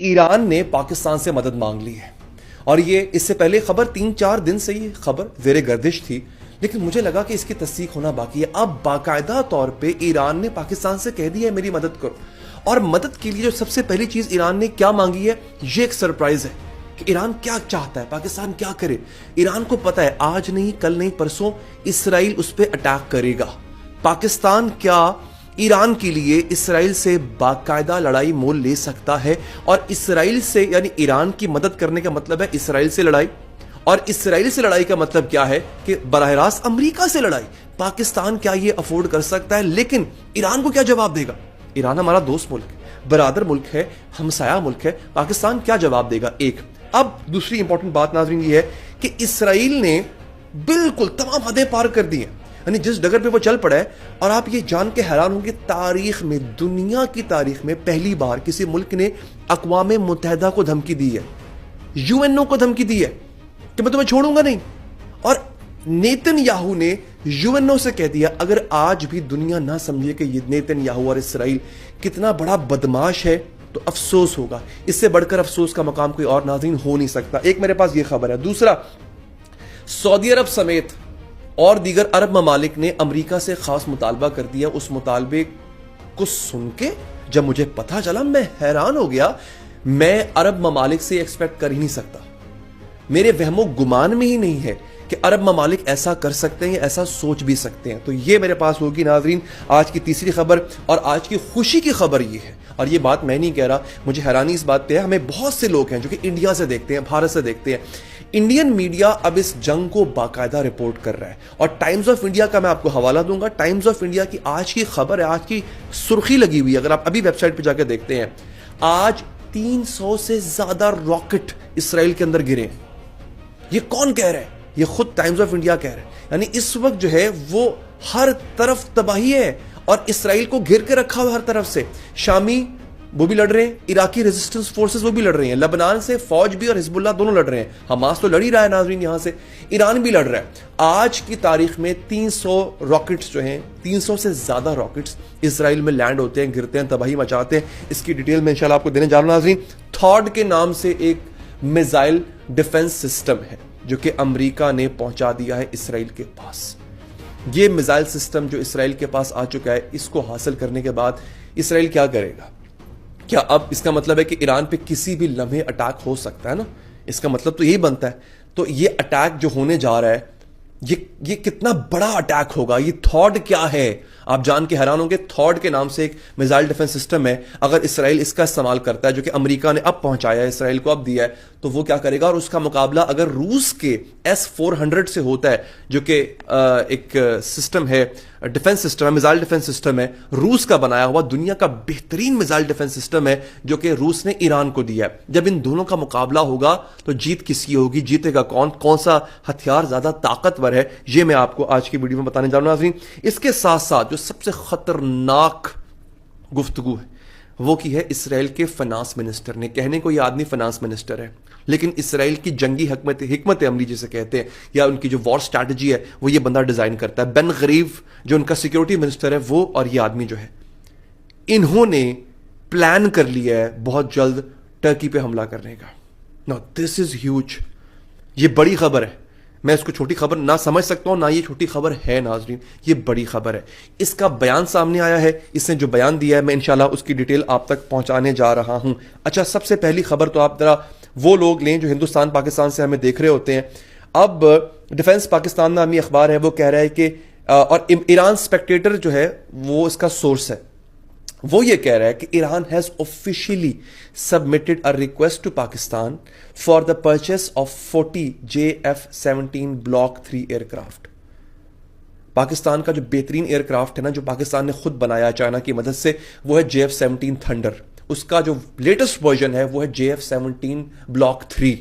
Iran ने पाकिस्तान से मदद मांग ली है और ये इससे पहले खबर 3-4 दिन से ये खबर ज़ेरे गर्दिश थी, लेकिन मुझे लगा कि इसकी तस्दीक होना बाकी है। अब बाकायदा तौर पे ईरान ने पाकिस्तान से कह दिया है मेरी मदद करो, और मदद के लिए जो सबसे पहली चीज ईरान ने क्या मांगी है, ये एक सरप्राइज है कि ईरान क्या चाहता है, पाकिस्तान क्या करे। ईरान को पता है आज नहीं कल नहीं परसों इसराइल उस पर अटैक करेगा। पाकिस्तान क्या ईरान के लिए इसराइल से बाकायदा लड़ाई मोल ले सकता है, और इसराइल से यानी ईरान की मदद करने का मतलब है इसराइल से लड़ाई, और इसराइल से लड़ाई का मतलब क्या है कि बराह रास्त अमेरिका से लड़ाई। पाकिस्तान क्या ये अफोर्ड कर सकता है? लेकिन ईरान को क्या जवाब देगा? ईरान हमारा दोस्त मुल्क है, बरादर मुल्क है, हमसाया मुल्क है। पाकिस्तान क्या जवाब देगा? एक। अब दूसरी इंपॉर्टेंट बात नाज़रीन ये है कि इसराइल ने बिल्कुल तमाम हदें पार कर दी हैं, यानी जिस डगर पे वो चल पड़ा है। और आप ये जान के हैरान होंगे, तारीख में, दुनिया की तारीख में पहली बार किसी मुल्क ने अक़वाम मुत्तहिदा को धमकी दी है, यूएनओ को धमकी दी है कि मैं तुम्हें छोड़ूंगा नहीं। और नेतन्याहू ने यूएनओ से कह दिया अगर आज भी दुनिया ना समझे कि ये नेतन्याहू और इसराइल कितना बड़ा बदमाश है तो अफसोस होगा। इससे बढ़कर अफसोस का मकाम कोई और नाज़रीन हो नहीं सकता। एक मेरे पास ये खबर है। दूसरा, सऊदी अरब समेत और दीगर अरब ममालिक ने अमेरिका से खास मुतालबा कर दिया। उस मुतालबे को सुन के जब मुझे पता चला मैं हैरान हो गया। मैं अरब ममालिक से एक्सपेक्ट कर ही नहीं सकता, मेरे वहमो गुमान में ही नहीं है कि अरब ममालिक ऐसा कर सकते हैं, ऐसा सोच भी सकते हैं। तो ये मेरे पास होगी नाजरीन आज की तीसरी खबर, और आज की खुशी की खबर ये है, और ये बात मैं नहीं कह रहा, मुझे हैरानी इस बात पे है। हमें बहुत से लोग हैं जो कि इंडिया से देखते हैं, भारत से देखते हैं। इंडियन मीडिया अब इस जंग को बाकायदा रिपोर्ट कर रहा है, और टाइम्स ऑफ इंडिया का मैं आपको हवाला दूंगा। टाइम्स ऑफ इंडिया की आज की खबर है, आज की सुर्खी लगी हुई है, अगर आप अभी वेबसाइट पर जाकर देखते हैं, आज 300 से ज्यादा रॉकेट इसराइल के अंदर गिरे। ये कौन कह रहा है? ये खुद टाइम्स ऑफ इंडिया कह रहा है। यानी इस वक्त जो है वो हर तरफ तबाही है, और इसराइल को घिर के रखा हुआ हर तरफ से। शामी वो भी लड़ रहे हैं, इराकी रेजिस्टेंस फोर्सेस वो भी लड़ रही हैं, लेबनान से फौज भी और हिजबुल्लाह दोनों लड़ रहे हैं। हमास तो लड़ ही रहा है नाज़रीन, यहां से ईरान भी लड़ रहा है। आज की तारीख में 300 रॉकेट्स जो हैं, 300 से ज्यादा रॉकेट्स इसराइल में लैंड होते हैं, गिरते हैं, तबाही मचाते हैं। इसकी डिटेल में इंशाल्लाह आपको देने जा रहा हूं नाज़रीन। थॉड के नाम से एक मिसाइल डिफेंस सिस्टम है जो कि अमेरिका ने पहुंचा दिया है इसराइल के पास। ये मिसाइल सिस्टम जो इसराइल के पास आ चुका है, इसको हासिल करने के बाद इसराइल क्या करेगा? क्या अब इसका मतलब है कि ईरान पे किसी भी लम्हे अटैक हो सकता है ना? इसका मतलब तो यही बनता है। तो ये अटैक जो होने जा रहा है, ये कितना बड़ा अटैक होगा? ये थॉड क्या है? आप जान के हैरान होंगे। थॉड के नाम से एक मिसाइल डिफेंस सिस्टम है। अगर इसराइल इसका इस्तेमाल करता है, जो कि अमेरिका ने अब पहुंचाया है, इसराइल को अब दिया है, तो वो क्या करेगा? और उसका मुकाबला अगर रूस के S-400 से होता है, जो कि एक सिस्टम है, डिफेंस सिस्टम है, मिसाइल डिफेंस सिस्टम है, रूस का बनाया हुआ, दुनिया का बेहतरीन मिसाइल डिफेंस सिस्टम है, जो कि रूस ने ईरान को दिया है। जब इन दोनों का मुकाबला होगा तो जीत किसकी होगी? जीतेगा कौन? कौन सा हथियार ज्यादा ताकतवर है? ये मैं आपको आज की वीडियो में बताने जा रहा हूं नाज़रीन। इसके साथ साथ जो सबसे खतरनाक गुफ्तगू है वो की है इसराइल के फाइनेंस मिनिस्टर ने। कहने को ये आदमी फाइनेंस मिनिस्टर है, लेकिन इसराइल की जंगी हिकमत अमली जिसे कहते हैं, या उनकी जो वॉर स्ट्रैटेजी है, वो ये बंदा डिजाइन करता है। बेन गरीव जो उनका सिक्योरिटी मिनिस्टर है, वो और ये आदमी जो है, इन्होंने प्लान कर लिया है बहुत जल्द टर्की पे हमला करने का। Now this is huge. ये बड़ी खबर है। मैं इसको छोटी खबर ना समझ सकता हूं, ना ये छोटी खबर है नाजरीन, ये बड़ी खबर है। इसका बयान सामने आया है, इसने जो बयान दिया है मैं इंशाल्लाह उसकी डिटेल आप तक पहुंचाने जा रहा हूं। अच्छा, सबसे पहली खबर तो आप जरा वो लोग लें जो हिंदुस्तान पाकिस्तान से हमें देख रहे होते हैं। अब डिफेंस पाकिस्तान नामी अखबार है, वो कह रहा है कि और ईरान स्पेक्टेटर जो है वो इसका सोर्स है, वो ये कह रहा है कि Iran has officially submitted a request to Pakistan for the purchase of 40 JF-17 Block 3 aircraft. Pakistan का जो बेहतरीन एयरक्राफ्ट है ना, जो पाकिस्तान ने खुद बनाया चाइना की मदद से, वो है JF-17 थंडर। उसका जो लेटेस्ट वर्जन है वो है JF-17 Block 3।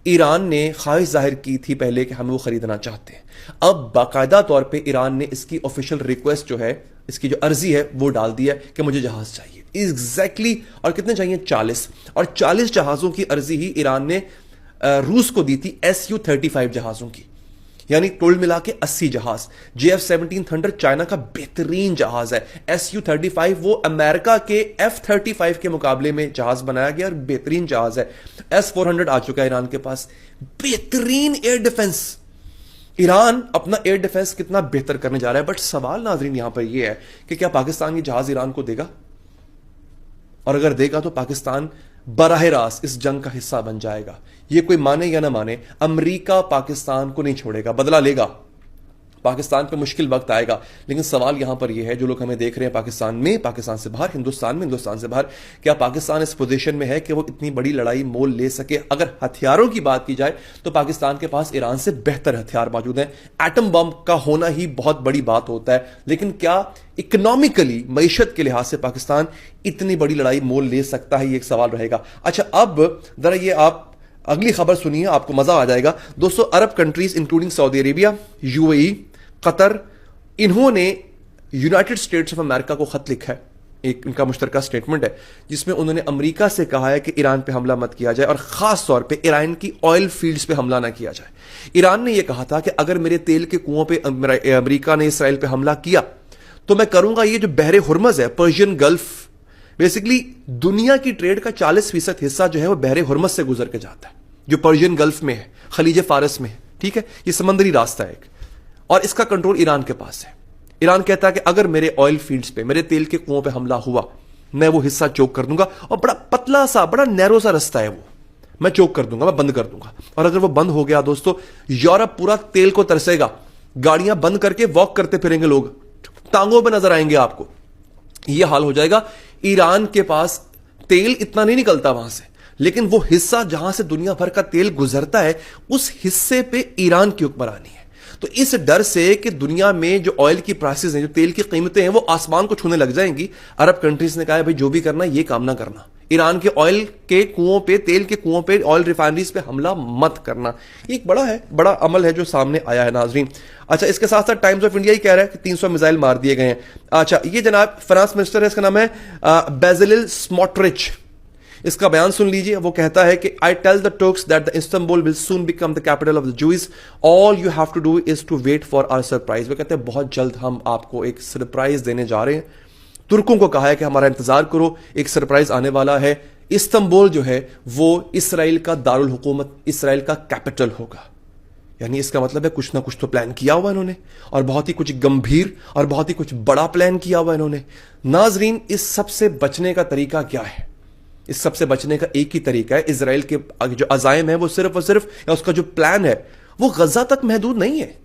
ईरान ने ख्वाहिश जाहिर की थी पहले कि हमें वो खरीदना चाहते हैं। अब बाकायदा तौर पे ईरान ने इसकी ऑफिशियल रिक्वेस्ट जो है, इसकी जो अर्जी है, वो डाल दिया कि मुझे जहाज चाहिए एग्जैक्टली। और कितने चाहिए? 40। और 40 जहाजों की अर्जी ही ईरान ने रूस को दी थी, Su-35 जहाजों की। यानी कुल मिला के 80 जहाज। JF-17 थंडर चाइना का बेहतरीन जहाज है। Su-35 वो अमेरिका के F-35 के मुकाबले में जहाज बनाया गया और बेहतरीन जहाज है। S-400 आ चुका है ईरान के पास, बेहतरीन एयर डिफेंस। ईरान अपना एयर डिफेंस कितना बेहतर करने जा रहा है। बट सवाल नाजरीन यहां पर यह है कि क्या पाकिस्तान ये जहाज ईरान को देगा, और अगर देगा तो पाकिस्तान बराह रास्त इस जंग का हिस्सा बन जाएगा। ये कोई माने या ना माने, अमेरिका पाकिस्तान को नहीं छोड़ेगा, बदला लेगा। पाकिस्तान पे मुश्किल वक्त आएगा। लेकिन सवाल यहां पर यह है, जो लोग हमें देख रहे हैं पाकिस्तान में, पाकिस्तान से बाहर, हिंदुस्तान में, हिंदुस्तान से बाहर, क्या पाकिस्तान इस पोजीशन में है कि वो इतनी बड़ी लड़ाई मोल ले सके? अगर हथियारों की बात की जाए तो पाकिस्तान के पास ईरान से बेहतर हथियार मौजूद हैं। एटम बम का होना ही बहुत बड़ी बात होता है, लेकिन क्या इकोनॉमिकली, मईशत के लिहाज से पाकिस्तान इतनी बड़ी लड़ाई मोल ले सकता है? ये एक सवाल रहेगा। अच्छा, अब जरा ये आप अगली खबर सुनिए, आपको मजा आ जाएगा। दोस्तों, अरब countries including Saudi Arabia, UAE, Qatar, इन्होंने यूनाइटेड स्टेट्स ऑफ अमेरिका को खत लिखा है। एक इनका मुश्तरका स्टेटमेंट है जिसमें उन्होंने अमेरिका से कहा है कि ईरान पे हमला मत किया जाए, और खास तौर पे ईरान की ऑयल फील्ड्स पे हमला ना किया जाए। ईरान ने यह कहा था कि अगर मेरे तेल के कुओं पे अमेरिका ने इसराइल पे हमला किया तो मैं करूंगा ये जो बहरे हुर्मज है, पर्शियन गल्फ, बेसिकली दुनिया की ट्रेड का 40% हिस्सा जो है वो बहरे हुर्मज से गुजर के जाता है, जो पर्शियन गल्फ में है, खलीज फारस में है। ठीक है, ये समंदरी रास्ता है एक, और इसका कंट्रोल ईरान के पास है। ईरान कहता है कि अगर मेरे ऑयल फील्ड्स पे, मेरे तेल के कुओं पे हमला हुआ, मैं वो हिस्सा चोक कर दूंगा। और बड़ा पतला सा, बड़ा नैरो सा रास्ता है वो, मैं चोक कर दूंगा, मैं बंद कर दूंगा। और अगर वो बंद हो गया दोस्तों, यूरोप पूरा तेल को तरसेगा। गाड़ियां बंद करके वॉक करते फिरेंगे लोग, टांगों पे नजर आएंगे आपको। यह हाल हो जाएगा। ईरान के पास तेल इतना नहीं निकलता वहां से, लेकिन वो हिस्सा जहां से दुनिया भर का तेल गुजरता है, उस हिस्से पे ईरान की हुक्मरानी है। तो इस डर से कि दुनिया में जो ऑयल की प्राइसेस हैं, जो तेल की कीमतें हैं, वो आसमान को छूने लग जाएंगी, अरब कंट्रीज ने कहा है भाई जो भी करना ये काम ना करना, ईरान के ऑयल के कुओं पे, तेल के कुओं पे, ऑयल रिफाइनरीज पे हमला मत करना। एक बड़ा अमल है जो सामने आया है नाजरीन। अच्छा, इसके साथ साथ टाइम्स ऑफ इंडिया ही कह रहा है कि 300 मिसाइल मार दिए गए हैं। अच्छा, ये जनाब फाइनेंस मिनिस्टर है, इसका नाम है बेजिल स्मोट्रिच। इसका बयान सुन लीजिए। वो कहता है कि I tell the Turks that the Istanbul will soon become the capital of the Jews, all you have to do is to wait for our surprise. वो कहते हैं बहुत जल्द हम आपको एक सरप्राइज देने जा रहे हैं। तुर्कों को कहा है कि हमारा इंतजार करो, एक सरप्राइज आने वाला है। इस्तांबुल जो है वो इसराइल का दारुल हुकूमत, इसराइल का कैपिटल होगा। यानी इसका मतलब है कुछ ना कुछ तो प्लान किया हुआ इन्होंने, और बहुत ही कुछ गंभीर और बहुत ही कुछ बड़ा प्लान किया हुआ इन्होंने। नाजरीन, इस सबसे बचने का तरीका क्या है? इस सबसे बचने का एक ही तरीका है, इजराइल के जो अजायम है वो सिर्फ और सिर्फ, या उसका जो प्लान है वो गजा तक महदूद नहीं है।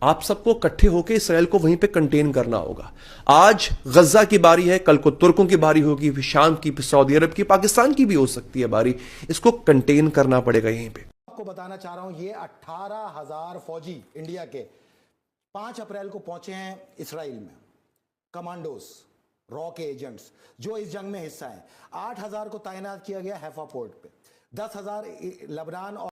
आप सबको इकट्ठे होकर इसराइल को वहीं पे कंटेन करना होगा। आज गजा की बारी है, कल को तुर्कों की बारी होगी, फिर शाम की, फिर सऊदी अरब की, पाकिस्तान की भी हो सकती है बारी। इसको कंटेन करना पड़ेगा यहीं पे। आपको बताना चाह रहा हूं, ये 18,000 फौजी इंडिया के 5 अप्रैल को पहुंचे हैं इसराइल में। कमांडोज, रॉ के एजेंट्स जो इस जंग में हिस्सा हैं। 8,000 को तैनात किया गया हैफा पोर्ट पे, 10,000 लेबनान और